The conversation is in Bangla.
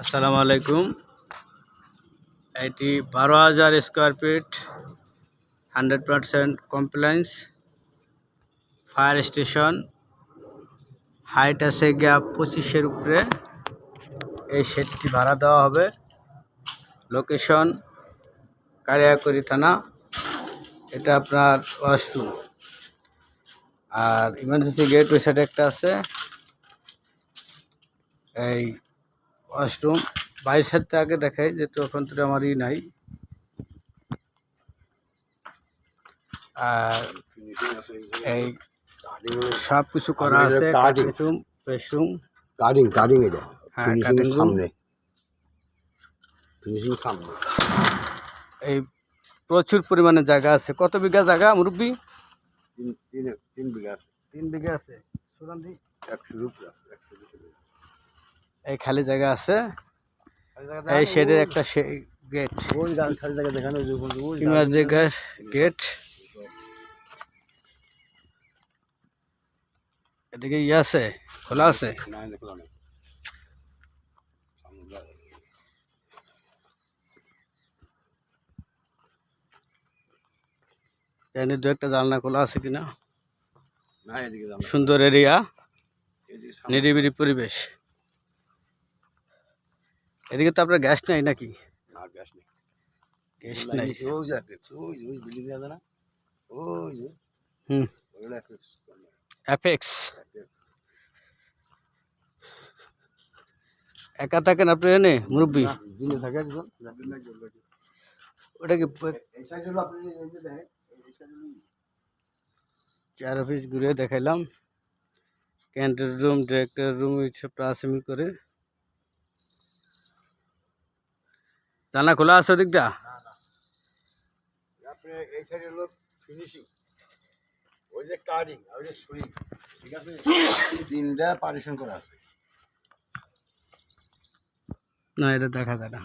আসসালামু আলাইকুম। এটি 12,000 square feet 100% compliance fire station. Height আছে গিয়া 25-এর উপরে। এই শেডটি ভাড়া দেওয়া হবে। লোকেশন কালিয়াকৈর থানা। এটা আপনার ওয়াশরুম আর ইমার্জেন্সি গেট ওই সাইডে একটা আছে। এই ওয়াশরুম বাইরের সাইডটা আগে দেখাই, যেহেতু ওখান থেকে আমারই নাই। আর এই সব কিছু করা আছে, বেডরুম কাটিং এটা হ্যাঁ, কাটিং রুম। এই প্রচুর পরিমাণে জায়গা আছে। কত বিঘা জায়গা মুরব্বী? 3 বিঘা আছে। 3 বিঘা আছে। সুরান্দি 100 এই খালি জায়গা আছে। এই শেডের একটা গেট, ওই খালি জায়গা দেখানো জায়গার গেট। এদিকে ইয়ে আছে, খোলা আছে। জানি দু একটা জানলা খোলা আছে কিনা। সুন্দর এরিয়া, নিরিবিলি পরিবেশ। এদিকে তো আপনার গ্যাস নাই নাকি? গ্যাস নাই। অ্যাপেক্স। একা থাকেন আপনি এনে মুরব্বী? ওটা কি 4 অফিস ঘুরে দেখাইলাম। ক্যান্টিন রুম, ডিরেক্টর রুম এইসবটা আছে মিল করে। জানা খোলা আছে ওদিকটা? এই সাইডে হলো ফিনিশিং, ওই যে কাটিং আর ওই যে সুইং, ঠিক আছে? 3টা পার্টিশন করা আছে। না, এটা দেখা যায় না।